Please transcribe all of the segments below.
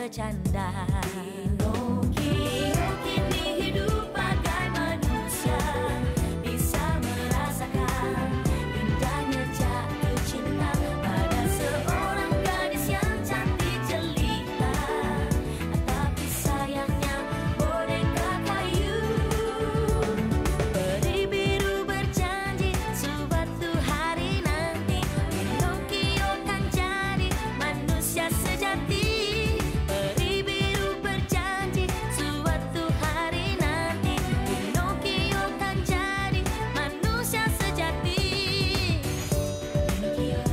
bercanda. Pinocchio kini hidup bagai manusia, bisa merasakan indahnya jatuh cinta pada seorang gadis yang cantik jelita. Tapi sayangnya boneka kayu. Peri biru berjanji suatu hari nanti Pinocchio kan jadi manusia sejati. Peri biru berjanji suatu hari nanti Pinocchio kan jadi manusia sejati. Pinocchio,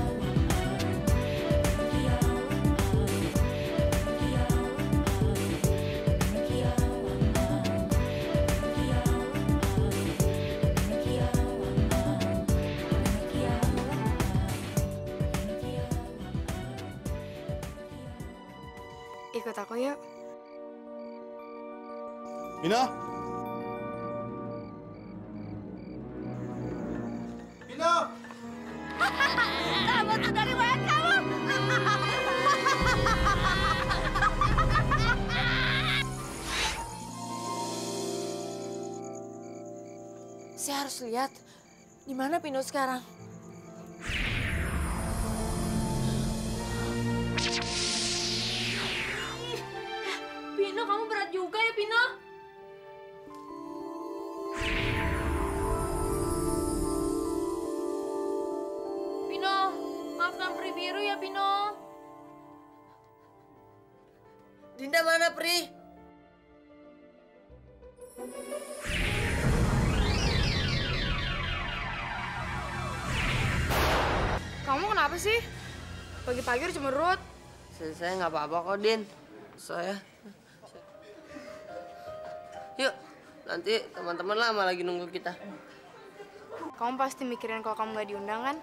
Ikut aku yuk. Pino? Pino! Selamat dari wayang kamu. Saya harus lihat di mana Pino sekarang. Pino, kamu berat juga ya, Pino? Pino, maafkan Peri biru ya, Pino. Dinda mana, Pri? Kamu kenapa sih? Pagi-pagi udah cemberut. Saya nggak apa-apa kok, Din. Saya... Yuk, nanti teman-teman lama lagi nunggu kita. Kamu pasti mikirin kalau kamu nggak diundang kan?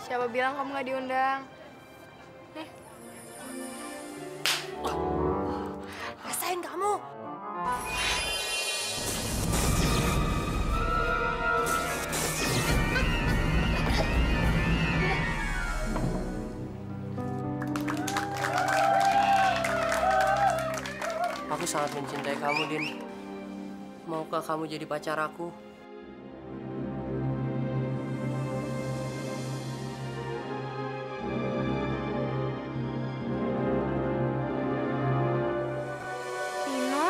Siapa bilang kamu nggak diundang? Rasain kamu. Aku sangat mencintai kamu, Din. Maukah kamu jadi pacar aku? Pino?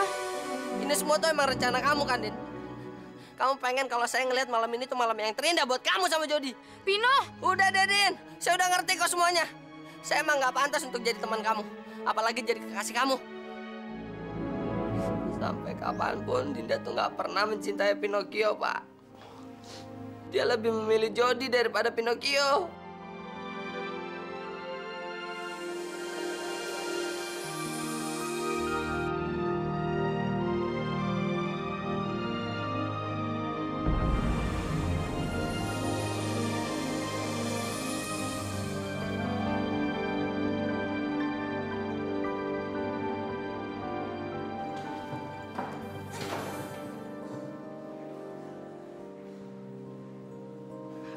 Ini semua tuh emang rencana kamu kan, Din? Kamu pengen kalau saya ngelihat malam ini tuh malam yang terindah buat kamu sama Jody. Pino! Udah deh, Din. Saya udah ngerti kok semuanya. Saya emang nggak pantas untuk jadi teman kamu. Apalagi jadi kekasih kamu. Sampai kapanpun Dinda tuh nggak pernah mencintai Pinocchio, Pak. Dia lebih memilih Jody daripada Pinocchio.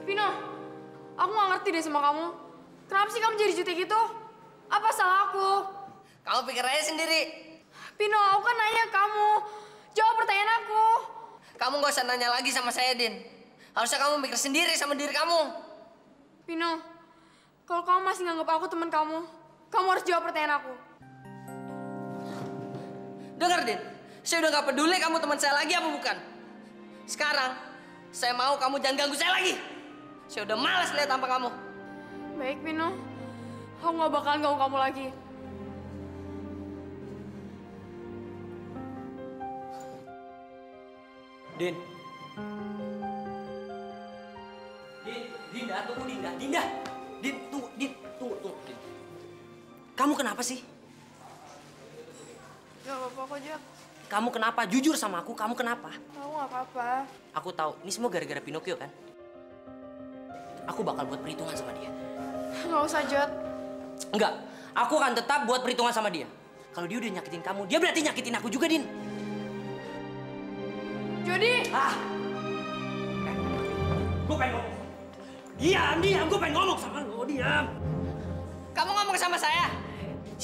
Pino, aku nggak ngerti deh sama kamu. Kenapa sih kamu jadi jutek gitu? Apa salah aku? Kamu pikir aja sendiri. Pino, aku kan nanya kamu. Jawab pertanyaan aku. Kamu nggak usah nanya lagi sama saya, Din. Harusnya kamu mikir sendiri sama diri kamu. Pino, kalau kamu masih nganggap aku teman kamu harus jawab pertanyaan aku. Dengar, Din. Saya udah nggak peduli kamu teman saya lagi apa bukan. Sekarang, saya mau kamu jangan ganggu saya lagi. Saya udah malas lihat tampak kamu. Baik, Pino. Aku nggak bakalan ganggu kamu lagi. Din. Dinda, tunggu Dinda. Dinda. Din, tunggu, tunggu. Din. Kamu kenapa sih? Gak apa-apa kok, Jak. Kamu kenapa? Jujur sama aku, kamu kenapa? Aku nggak apa-apa. Aku tahu, ini semua gara-gara Pinocchio kan? Aku bakal buat perhitungan sama dia. Nggak usah, Jod. Enggak, aku akan tetap buat perhitungan sama dia. Kalau dia udah nyakitin kamu, dia berarti nyakitin aku juga, Din. Jody! Gue pengen ngomong. Diam, gue pengen ngomong sama lo, diam. Kamu ngomong sama saya?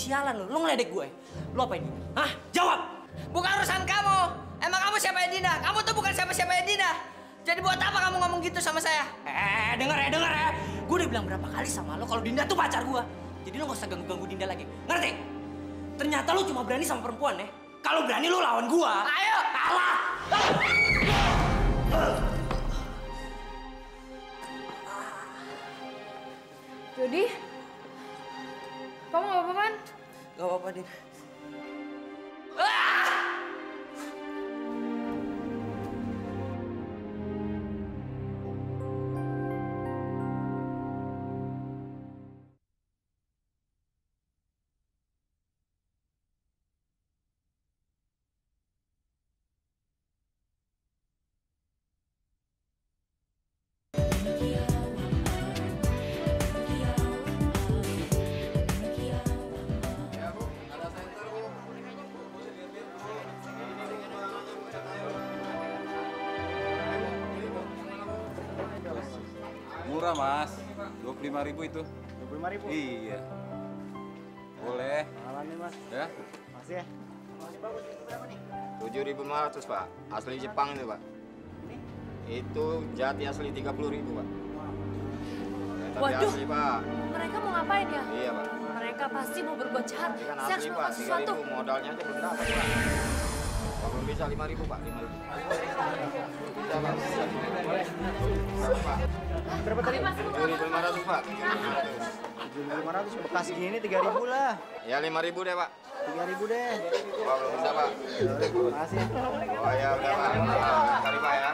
Sialan lu ngeledek gue. Lu apain Dinda? Hah? Jawab! Bukan urusan kamu. Emang kamu siapa ya Dinda? Kamu tuh bukan siapa-siapa ya Dinda. Jadi buat apa kamu ngomong gitu sama saya? Denger ya. Gue udah bilang berapa kali sama lo kalau Dinda tuh pacar gue. Jadi lo gak usah ganggu-ganggu Dinda lagi. Ngerti? Ternyata lo cuma berani sama perempuan ya. Kalau berani lo lawan gue. Ayo! Kalah! Jody, kamu gak apa-apa kan? Gak apa-apa, Din. Murah mas, 25.000 itu. 25.000? Iya. Boleh. Mahalan nih mas. Ya? Makasih ya. 7.500 Pak, asli Jepang itu Pak. Itu jati asli 30.000 Pak. Tapi Waduh. asli Pak. Mereka mau ngapain ya? Iya Pak. Mereka pasti mau berbuat jahat. Ini kan Saya harus asli Pak, melakukan sesuatu. 3.000 modalnya aja belum dapat Pak. Pak belum bisa 5.000 Pak, 5.000. Bisa Pak, bisa. Berapa Pak? Berapa tadi? 7.500 Pak. 7.500 bekas gini 3.000 lah. Ya 5.000 deh Pak. 3.000 deh. Pak belum bisa Pak. Makasih. Oh ya udah Pak. Cari Pak ya.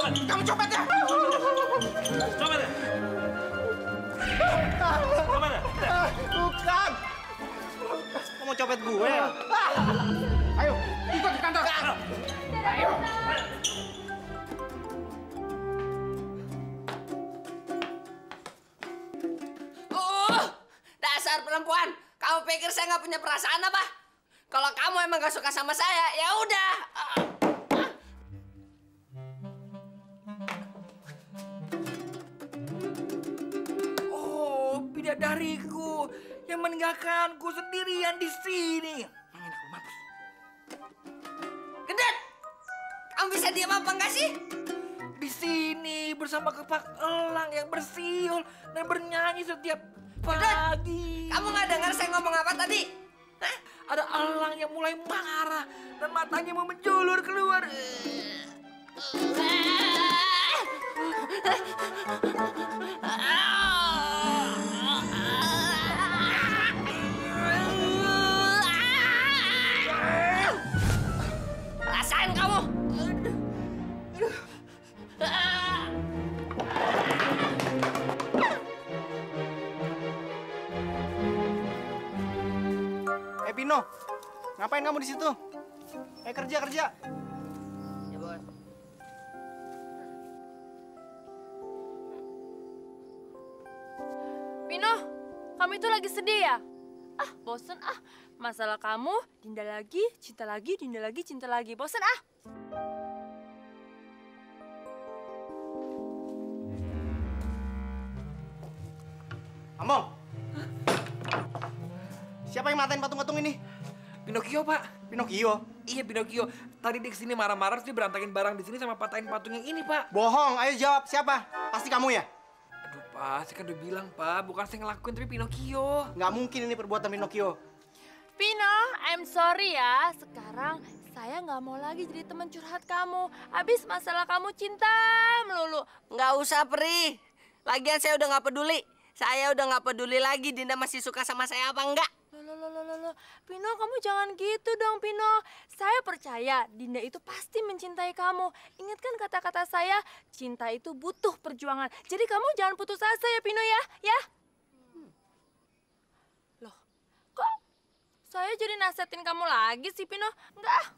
Kamu copet ya? Coba deh. Bukan. Kamu mau copet gue? Ayo, ikut ke kantor. Ayo. Dasar perempuan. Kamu pikir saya nggak punya perasaan apa? Kalau kamu emang gak suka sama saya, ya udah. Oh, bidadariku yang meninggalkanku sendirian di sini. Mampus. Gendet, kamu bisa diam apa enggak sih? Di sini bersama kepak elang yang bersiul dan bernyanyi setiap pagi. Kamu nggak dengar saya ngomong apa tadi? Hah? Ada elang yang mulai marah dan matanya mau menjulur keluar. Rasain kamu. Pino, ngapain kamu di situ? Kerja. Ya, Bos. Pino, kamu itu lagi sedih ya? Ah, bosen ah. Masalah kamu, Dinda lagi, cinta lagi, Dinda lagi, cinta lagi. Bosen ah. Among. Siapa yang matain patung-patung ini? Pinocchio, Pak. Pinocchio. Iya, Pinocchio. Tadi dia kesini marah-marah, terus dia berantakin barang di sini sama patahin patung yang ini, Pak. Bohong, ayo jawab. Siapa? Pasti kamu ya? Aduh, Pak, saya kan udah bilang, Pak. Bukan saya ngelakuin, tapi Pinocchio. Nggak mungkin ini perbuatan Pinocchio. Pino, I'm sorry ya. Sekarang saya nggak mau lagi jadi teman curhat kamu. Abis masalah kamu cinta melulu. Nggak usah, Pri. Lagian saya udah nggak peduli. Saya udah nggak peduli lagi Dinda masih suka sama saya apa enggak. Loh. Pino, kamu jangan gitu dong, Pino. Saya percaya Dinda itu pasti mencintai kamu. Ingat kan kata-kata saya, cinta itu butuh perjuangan. Jadi kamu jangan putus asa ya, Pino ya. Ya? Loh, kok saya jadi nasihatin kamu lagi sih, Pino? Enggak.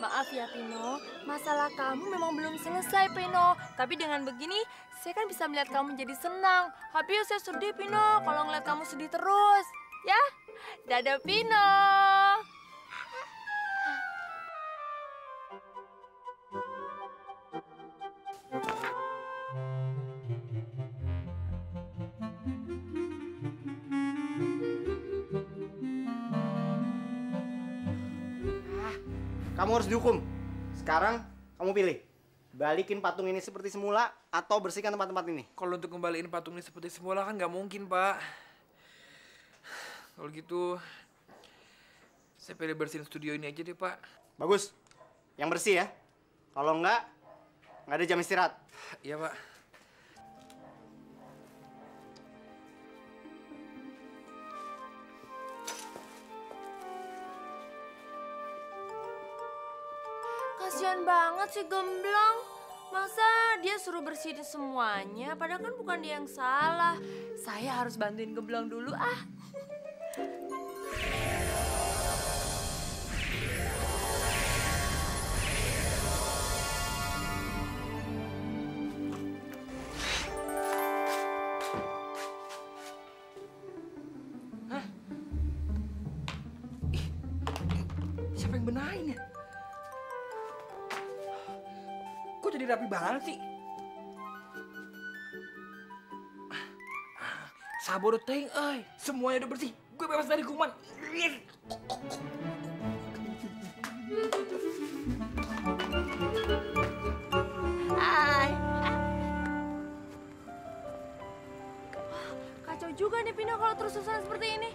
Maaf ya, Pino. Masalah kamu memang belum selesai, Pino. Tapi dengan begini, saya kan bisa melihat kamu jadi senang. Tapi saya sedih, Pino, kalau ngeliat kamu sedih terus. Ya? Dadah, Pino. Kamu harus dihukum. Sekarang kamu pilih. Balikin patung ini seperti semula atau bersihkan tempat-tempat ini. Kalau untuk kembaliin patung ini seperti semula kan nggak mungkin, Pak. Kalau gitu, saya pilih bersihin studio ini aja deh, Pak. Bagus. Yang bersih ya. Kalau nggak ada jam istirahat. Iya, Pak. Kasian banget sih Gemblong. Masa dia suruh bersihin semuanya, padahal kan bukan dia yang salah. Saya harus bantuin Gemblong dulu ah. Siapa yang benahin ya? Kok jadi rapi banget sih? Sabar teng, semuanya udah bersih. Gue bebas dari kuman. Hai. Kacau juga nih Pino kalau terus-terusan seperti ini.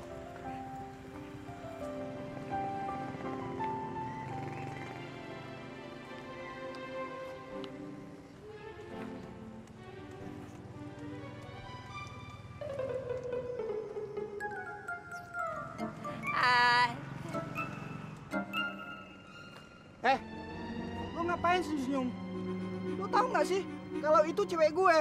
Lo ngapain senyum? Lo tahu nggak sih kalau itu cewek gue?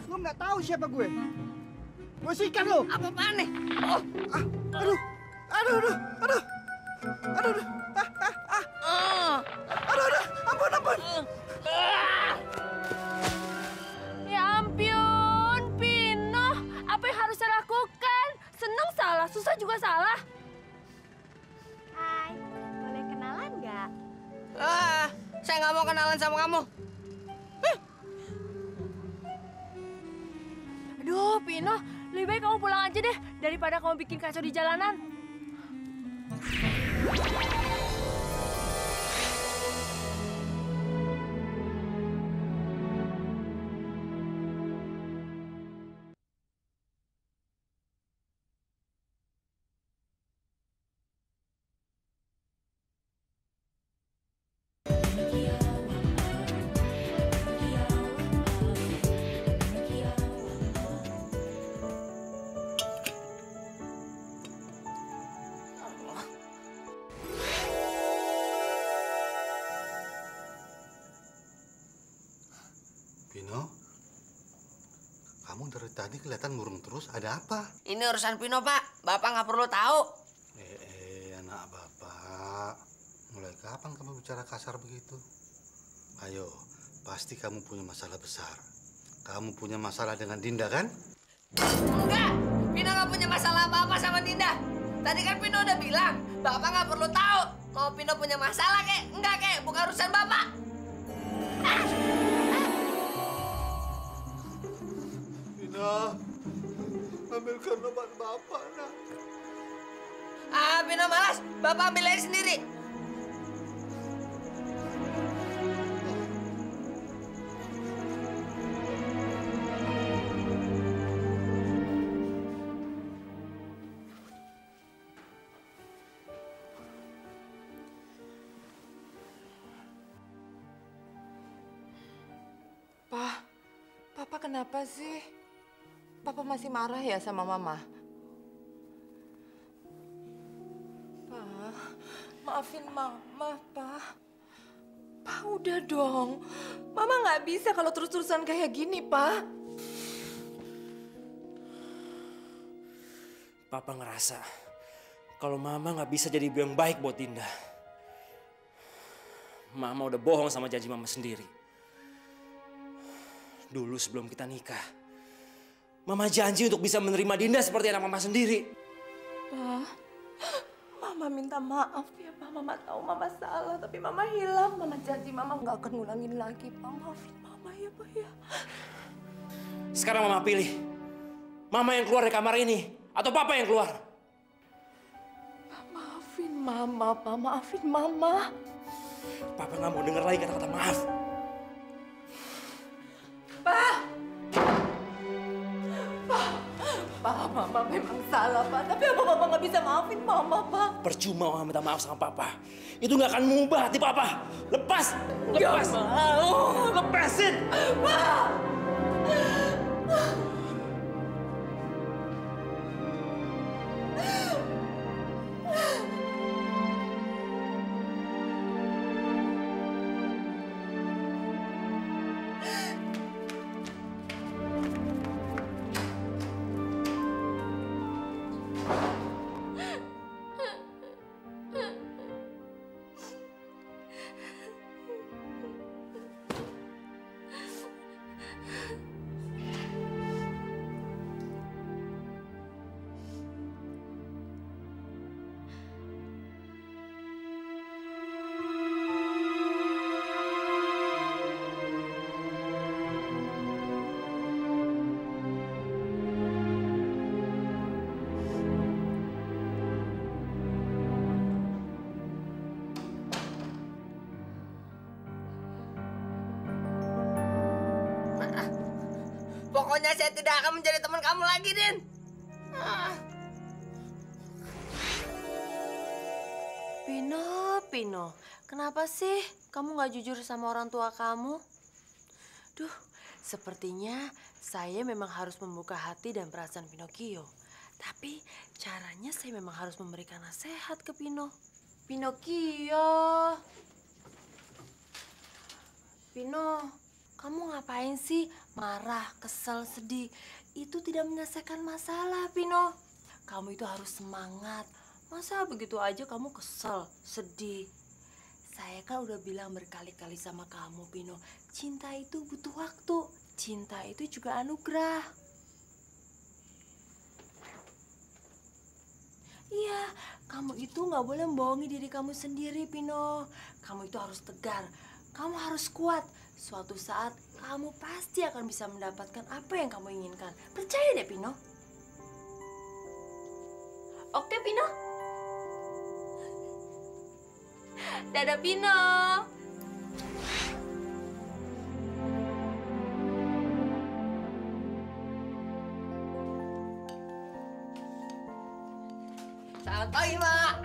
Lo nggak tahu siapa gue? Gue sikat lo. Apa-apaan nih? Aduh, aduh, aduh, aduh, aduh, aduh, aduh, ampun, ampun. Ya ampun, Pino. Apa yang harus saya lakukan? Seneng salah, susah juga salah. Hai, boleh kenalan nggak? Saya nggak mau kenalan sama kamu. Aduh, Pino, lebih baik kamu pulang aja deh daripada kamu bikin kacau di jalanan. Pino, kamu dari tadi kelihatan murung terus. Ada apa? Ini urusan Pino, Pak. Bapak nggak perlu tahu. Anak bapak. Mulai kapan kamu bicara kasar begitu? Ayo, pasti kamu punya masalah besar. Kamu punya masalah dengan Dinda, kan? Enggak, Pino nggak punya masalah apa-apa sama Dinda. Tadi kan Pino udah bilang, Bapak nggak perlu tahu. Mau Pino punya masalah, kek? Enggak, kek. Bukan urusan Bapak. Pino, ambilkan obat bapak, nak. Pino malas. Bapak ambil aja sendiri. Papa kenapa sih? Papa masih marah ya sama Mama? Maafin Mama, Pa. Pa, udah dong. Mama nggak bisa kalau terus-terusan kayak gini, Pa. Papa ngerasa kalau Mama nggak bisa jadi ibu yang baik buat Dinda. Mama udah bohong sama janji Mama sendiri. Dulu sebelum kita nikah, Mama janji untuk bisa menerima Dinda seperti anak Mama sendiri. Pa, Mama minta maaf ya, Pa. Mama tahu Mama salah, tapi Mama hilang. Mama janji Mama nggak akan ngulangin lagi, Pa. Maafin Mama ya, Pa ya. Sekarang Mama pilih, Mama yang keluar dari kamar ini atau Papa yang keluar? Pa, maafin Mama, Pa. Maafin Mama. Papa nggak mau dengar lagi kata-kata maaf. Pa, Mama memang salah, Pa. Tapi apa Mama nggak bisa maafin Mama, Pa? Percuma Mama minta maaf sama Papa. Itu nggak akan mengubah hati Papa. Lepas! Lepas! Lepasin! Pa! Pokoknya saya tidak akan menjadi teman kamu lagi, Din. Pino, kenapa sih kamu nggak jujur sama orang tua kamu? Duh, sepertinya saya memang harus membuka hati dan perasaan Pinocchio. Tapi caranya saya memang harus memberikan nasihat ke Pino. Pinocchio. Pino, kamu ngapain sih marah, kesel, sedih? Itu tidak menyelesaikan masalah, Pino. Kamu itu harus semangat. Masa begitu aja kamu kesel, sedih? Saya kan udah bilang berkali-kali sama kamu, Pino. Cinta itu butuh waktu. Cinta itu juga anugerah. Iya, kamu itu nggak boleh membohongi diri kamu sendiri, Pino. Kamu itu harus tegar. Kamu harus kuat. Suatu saat kamu pasti akan bisa mendapatkan apa yang kamu inginkan. Percaya deh, Pino. Oke, Pino? Dadah, Pino. Selamat pagi, Mak.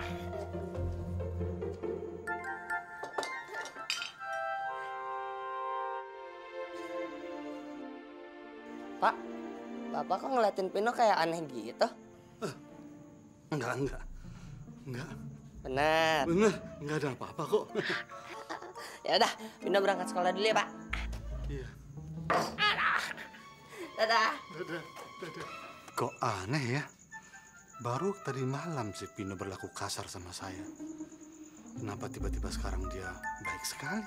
Pak, Bapak kok ngeliatin Pino kayak aneh gitu? Enggak. Bener. Bener, enggak ada apa-apa kok. Ya udah, Pino berangkat sekolah dulu ya, Pak. Iya. Dadah. Kok aneh ya? Baru tadi malam si Pino berlaku kasar sama saya. Kenapa tiba-tiba sekarang dia baik sekali?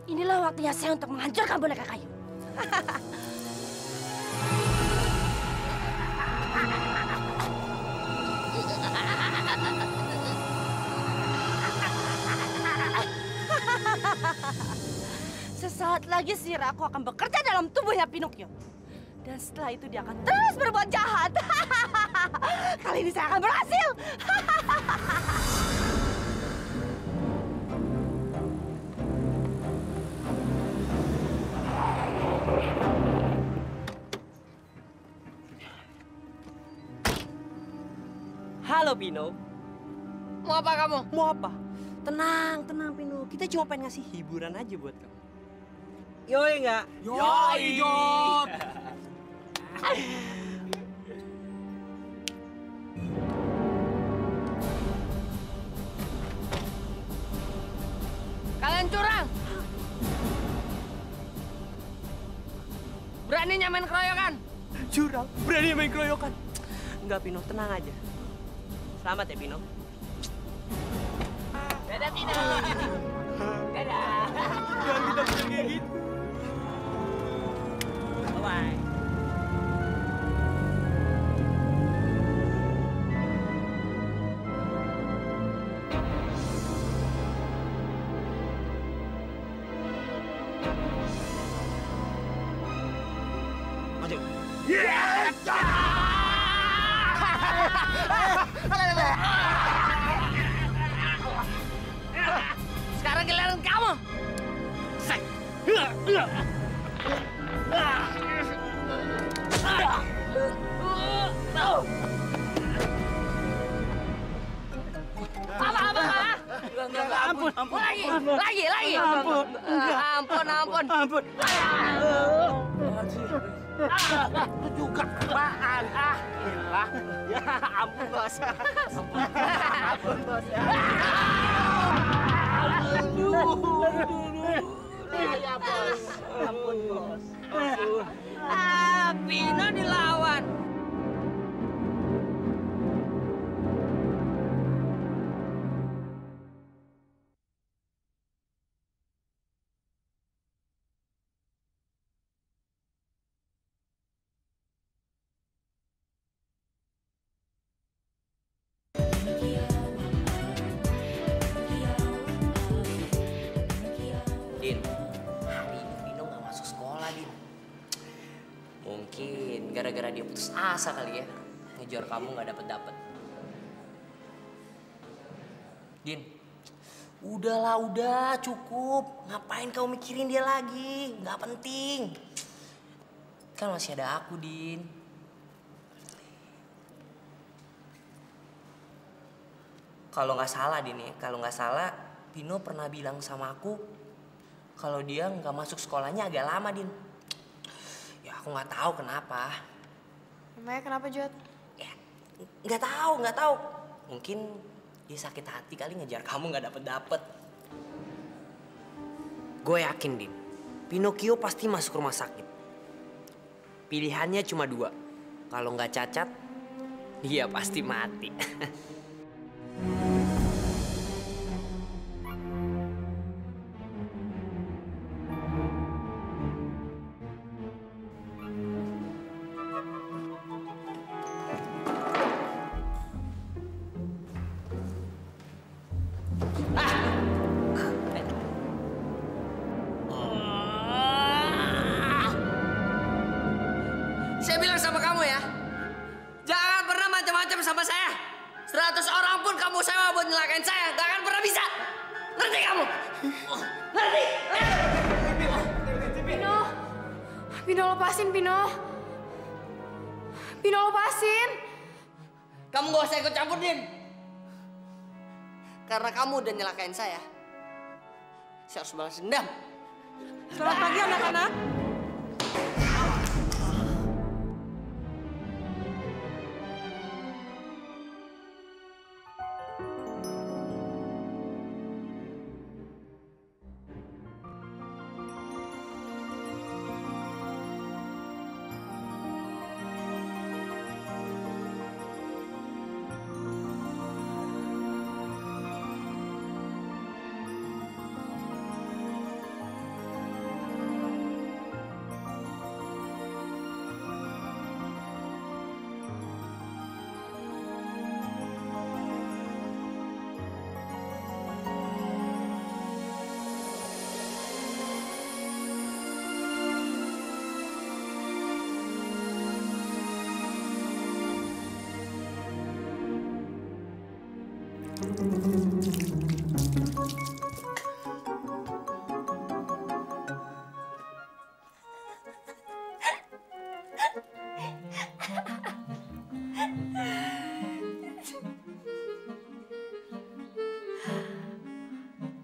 Inilah waktunya saya untuk menghancurkan boneka kayu. Sesaat lagi sihir aku akan bekerja dalam tubuhnya Pinocchio. Dan setelah itu dia akan terus berbuat jahat. Kali ini saya akan berhasil. Halo, Pino. Mau apa kamu? Mau apa? Tenang, Pino. Kita cuma pengen ngasih hiburan aja buat kamu. Yoi nggak? Yoi, Jod. beraninya main keroyokan? Jurang, berani main keroyokan. Enggak, Pino, tenang aja. Selamat ya, Pino. Dadah, Pino. Dadah. Jangan kita kayak gitu. Bye-bye. Maju. Sekarang giliran kamu. Sek. Ampun. Lagi. Ampun. Itu juga apaan? Gila. Ya ampun, Bos. Ampun, Bos. Ya, Bos. Ampun, Bos. Pino dilawan. Din, hari ini Pino nggak masuk sekolah, Din. Mungkin gara-gara dia putus asa kali ya, ngejar kamu nggak dapet. Din, udah cukup. Ngapain kamu mikirin dia lagi? Nggak penting. Kan masih ada aku, Din. Kalau nggak salah, Din ya, kalau nggak salah, Pino pernah bilang sama aku kalau dia nggak masuk sekolahnya agak lama, Din. Ya aku nggak tahu kenapa. Emangnya kenapa, Jod? Ya nggak tahu. Mungkin dia sakit hati kali ngejar kamu nggak dapet. Gue yakin, Din, Pinocchio pasti masuk rumah sakit. Pilihannya cuma 2. Kalau nggak cacat, dia pasti mati. Saya bilang sama kamu ya, jangan pernah macam-macam sama saya. 100 orang pun kamu sewa buat nyelakain saya, gak akan pernah bisa. Ngerti kamu? Ngerti? Pino lepasin, Pino. Pino lepasin. Kamu gak usah ikut campur, Din. Karena kamu udah nyelakain saya harus balas dendam. Selamat pagi anak-anak.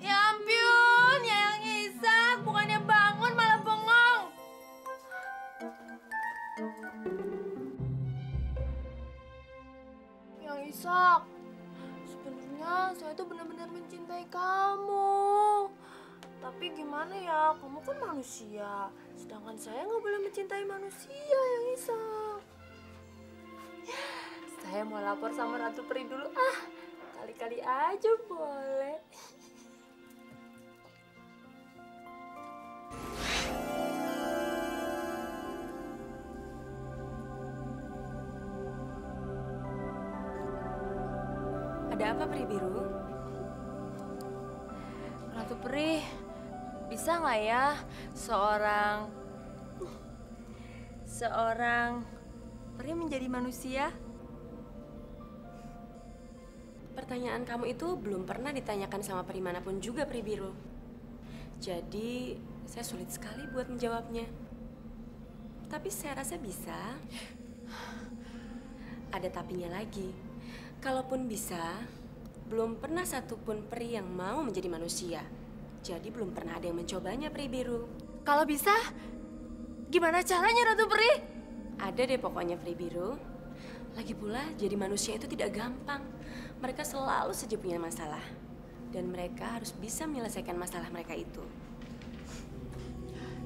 Ya ampun, Yang Isak, bukannya bangun malah bengong. Yang Isak, sebenarnya saya tuh benar-benar mencintai kamu. Tapi gimana ya, kamu kan manusia. Sedangkan saya nggak boleh mencintai manusia yang iseng. Saya mau lapor sama Ratu Peri dulu. Kali-kali aja boleh. Ada apa, Peri Biru? Ratu Peri, bisa nggak ya seorang peri menjadi manusia? Pertanyaan kamu itu belum pernah ditanyakan sama peri manapun juga, Peri Biru. Jadi, saya sulit sekali buat menjawabnya. Tapi saya rasa bisa. Ada tapinya lagi. Kalaupun bisa, belum pernah satupun peri yang mau menjadi manusia. Jadi belum pernah ada yang mencobanya, Peri Biru. Kalau bisa, gimana caranya, Ratu Peri? Ada deh pokoknya, Peri Biru. Lagi pula, jadi manusia itu tidak gampang. Mereka selalu saja punya masalah. Dan mereka harus bisa menyelesaikan masalah mereka itu.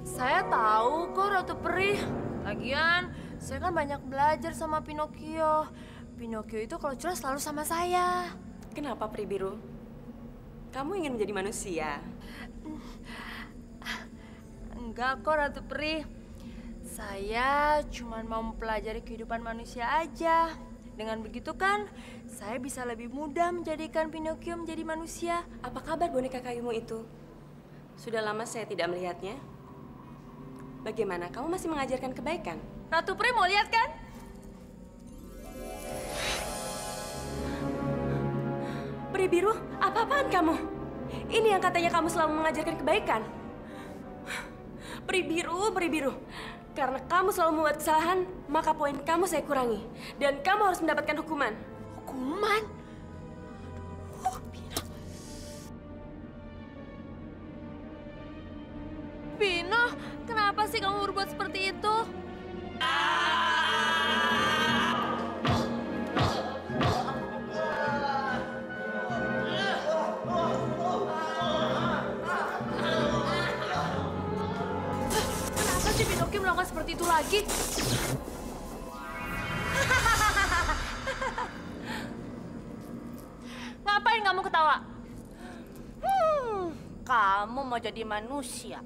Saya tahu kok, Ratu Peri. Lagian, saya kan banyak belajar sama Pinocchio. Pinocchio itu kalau curhat selalu sama saya. Kenapa, Peri Biru? Kamu ingin menjadi manusia? Enggak kok, Ratu Peri. Saya cuma mau mempelajari kehidupan manusia aja. Dengan begitu kan, saya bisa lebih mudah menjadikan Pinocchio menjadi manusia. Apa kabar boneka kayumu itu? Sudah lama saya tidak melihatnya. Bagaimana, kamu masih mengajarkan kebaikan? Ratu Peri mau lihat kan? Peri Biru, apa-apaan kamu? Ini yang katanya kamu selalu mengajarkan kebaikan. Peri Biru. Karena kamu selalu membuat kesalahan, maka poin kamu saya kurangi. Dan kamu harus mendapatkan hukuman. Hukuman? Pino, kenapa sih kamu berbuat seperti itu? Kenapa sih Pinocchio melakukan seperti itu lagi? Ngapain kamu ketawa? Kamu mau jadi manusia?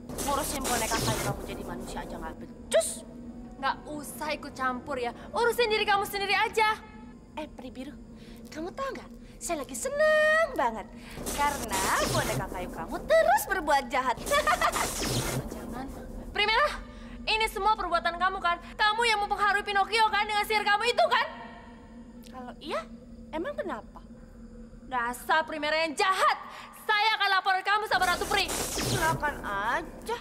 Ngurusin boneka kayu kamu jadi manusia aja nggak becus. Nggak usah ikut campur ya. Urusin diri kamu sendiri aja. Peri Biru, kamu tahu nggak? Saya lagi seneng banget. Karena boneka kayu kamu terus berbuat jahat. Jangan. Primera, ini semua perbuatan kamu kan? Kamu yang mempengaruhi Pinocchio kan dengan sihir kamu itu kan? Kalau iya, emang kenapa? Dasar Primera yang jahat. Saya akan laporan kamu sama Ratu Peri. Silakan aja.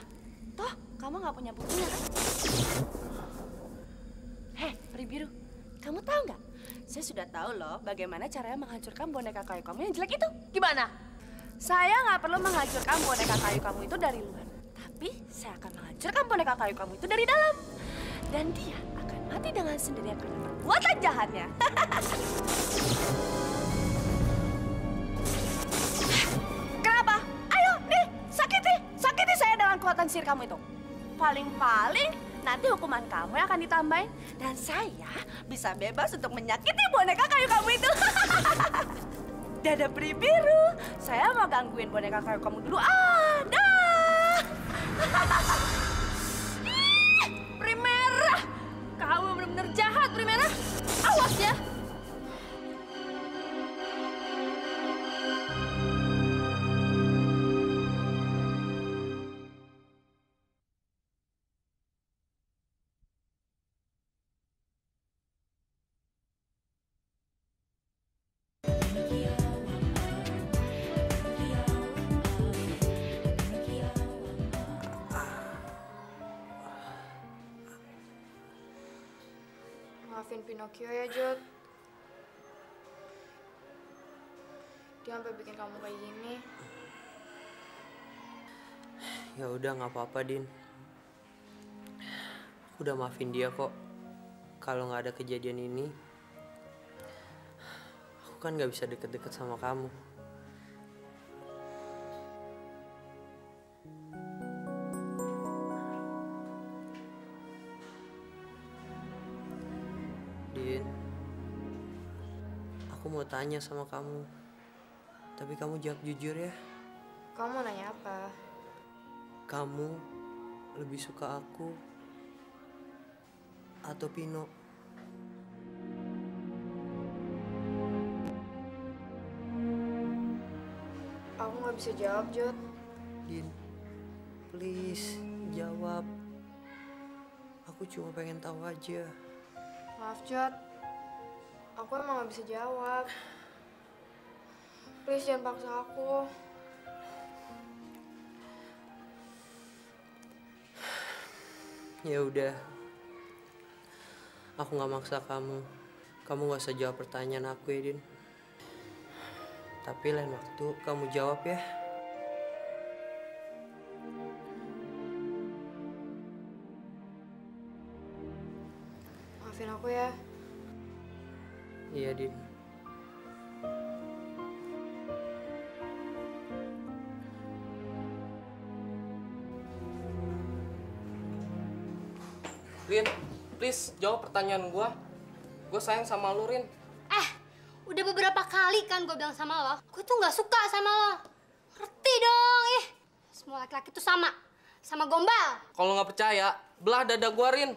Toh, kamu nggak punya buktinya kan? Peri Biru, kamu tahu nggak? Saya sudah tahu loh bagaimana caranya menghancurkan boneka kayu kamu yang jelek itu. Gimana? Saya nggak perlu menghancurkan boneka kayu kamu itu dari luar. Tapi saya akan menghancurkan boneka kayu kamu itu dari dalam. Dan dia akan mati dengan sendirinya karena perbuatan jahatnya. Kenapa? Ayo, nih, sakiti saya dengan kekuatan sihir kamu itu. Paling-paling nanti hukuman kamu yang akan ditambahin. Dan saya bisa bebas untuk menyakiti boneka kayu kamu itu. Dadah Peri Biru, saya mau gangguin boneka kayu kamu dulu. Dah. Primera, kamu benar-benar jahat, Primera. Awas ya. Maafin Pinocchio ya, Jod. Dia sampai bikin kamu kayak gini. Ya udah nggak apa-apa, Din. Aku udah maafin dia kok. Kalau nggak ada kejadian ini, aku kan nggak bisa deket-deket sama kamu. mau tanya sama kamu. Tapi kamu jawab jujur ya. Kamu nanya apa? Kamu lebih suka aku atau Pino? Aku nggak bisa jawab, Jod. Din, please jawab. Aku cuma pengen tahu aja. Maaf, Jod. Aku emang nggak bisa jawab. Please jangan paksa aku. Ya udah, aku nggak maksa kamu. Kamu nggak usah jawab pertanyaan aku ya, Din. Tapi lain waktu kamu jawab ya. Maafin aku ya. Iya, Din. Rin, please jawab pertanyaan gua. Gua sayang sama lu, Rin. Udah beberapa kali kan gue bilang sama lo, gue tuh nggak suka sama lo. Ngerti dong, semua laki-laki tuh sama gombal. Kalau nggak percaya, belah dada gua, Rin.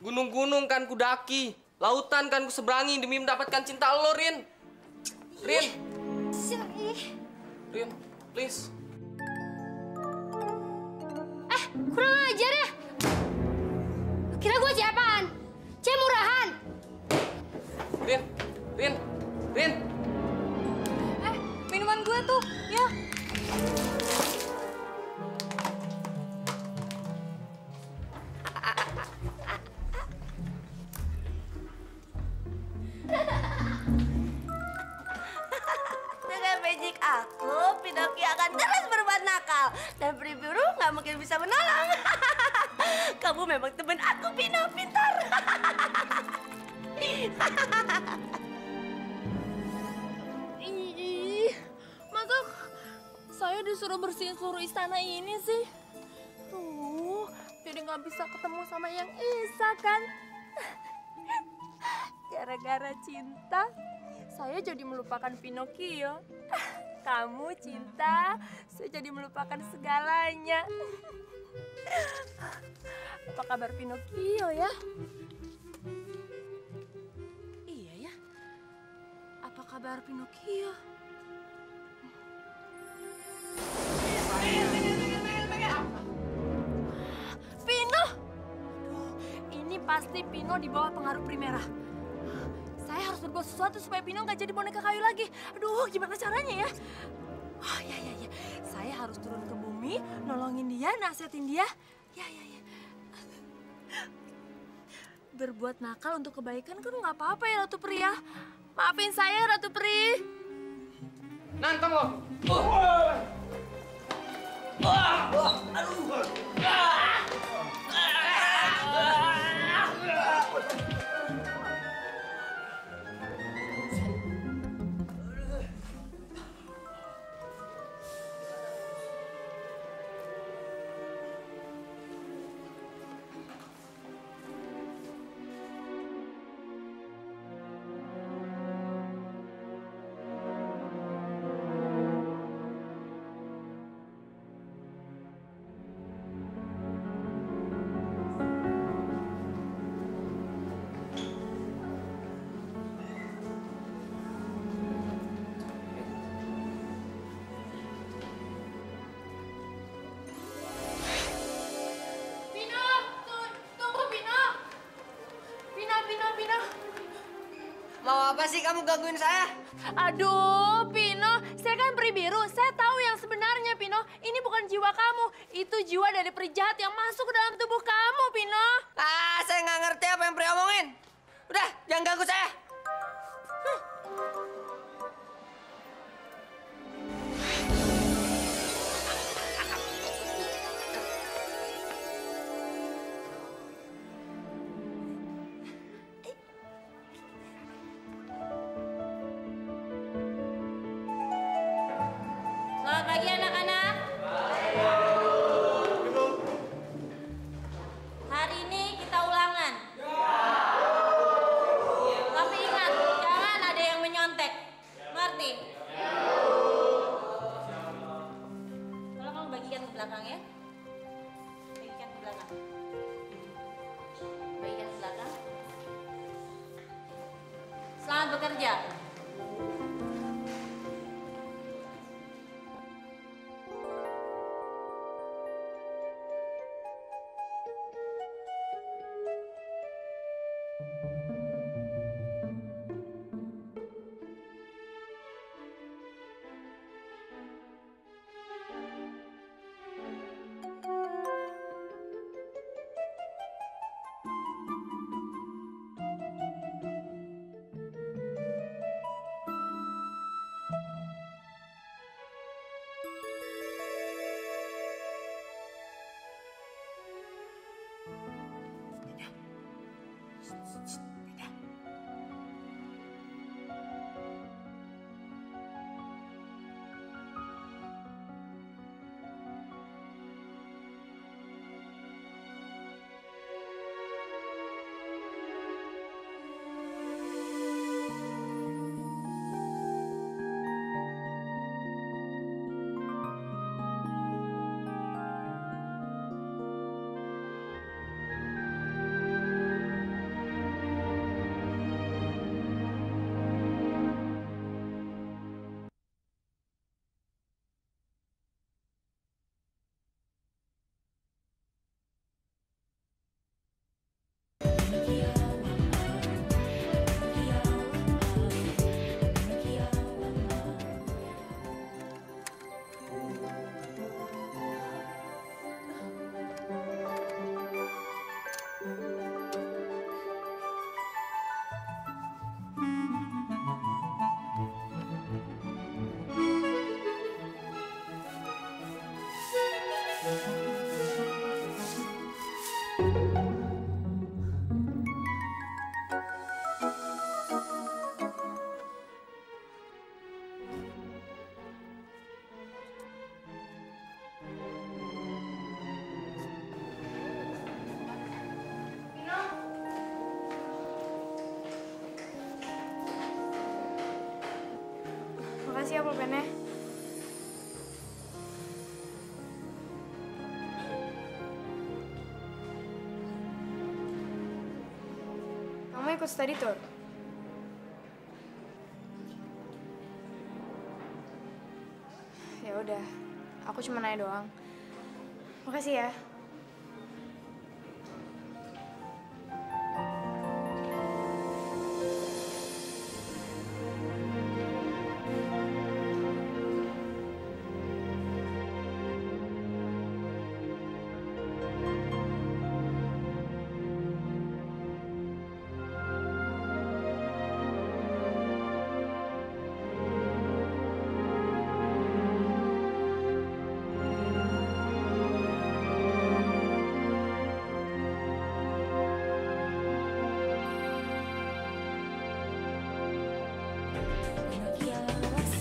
Gunung-gunung kan kudaki, lautan kan kuseberangi demi mendapatkan cinta lo, Rin. Rin. Rin, please. Kurang ajar ya. Kira gue apaan? Cewek murahan. Rin, Rin, Rin. Minuman gue tuh, ya. Dengan magic aku, Pinocchio akan terus berbuat nakal. Dan Peri Biru nggak mungkin bisa menolong. Kamu memang teman aku, Pino, pintar. Ih, masa saya disuruh bersihin seluruh istana ini sih? Tuh, jadi nggak bisa ketemu sama yang Isa kan? Gara-gara cinta, saya jadi melupakan Pinocchio. Kamu cinta, saya jadi melupakan segalanya. Apa kabar Pinocchio ya? Iya ya. Apa kabar Pinocchio? Pino! Aduh, ini pasti Pino di bawah pengaruh Primera. Saya harus berbuat sesuatu supaya Pino nggak jadi boneka kayu lagi. Aduh, gimana caranya ya? Oh, ya. Saya harus turun ke bumi, nolongin dia, nasihatin dia. Ya. Berbuat nakal untuk kebaikan kan nggak apa-apa ya, Ratu Peri ya. Maafin saya, Ratu Peri. Nantang lo. Mau apa sih kamu gangguin saya? Aduh, Pino, saya kan Peri Biru. Saya tahu yang sebenarnya, Pino. Ini bukan jiwa kamu. Itu jiwa dari peri jahat yang masuk ke dalam tubuh kamu, Pino. Saya nggak ngerti apa yang Pri omongin. Udah, jangan ganggu saya. Selamat pagi anak-anak. Hari ini kita ulangan. Tapi ya? Makasih ya pulpennya. Kamu ikut study tour? Ya udah, aku cuma nanya doang. Makasih ya.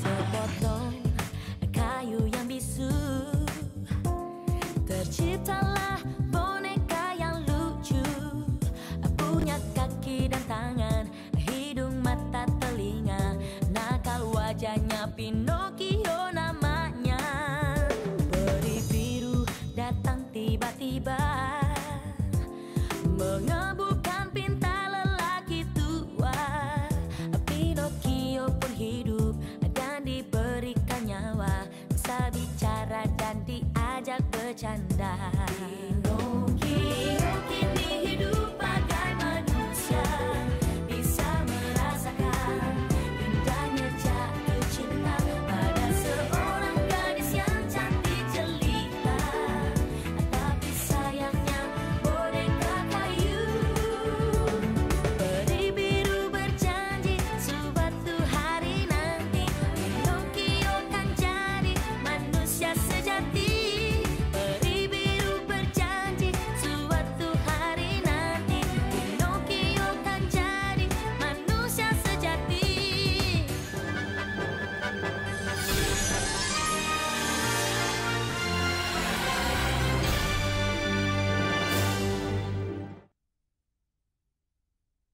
Sepotong kayu yang bisu, terciptalah boneka yang lucu, punya kaki dan tangan, hidung, mata, telinga, nakal wajahnya Pinocchio namanya. Peri biru datang tiba-tiba, mengebukan pinta lelaki tua. Pinocchio pun hidup dan diberikan nyawa, bisa bicara dan diajak bercanda.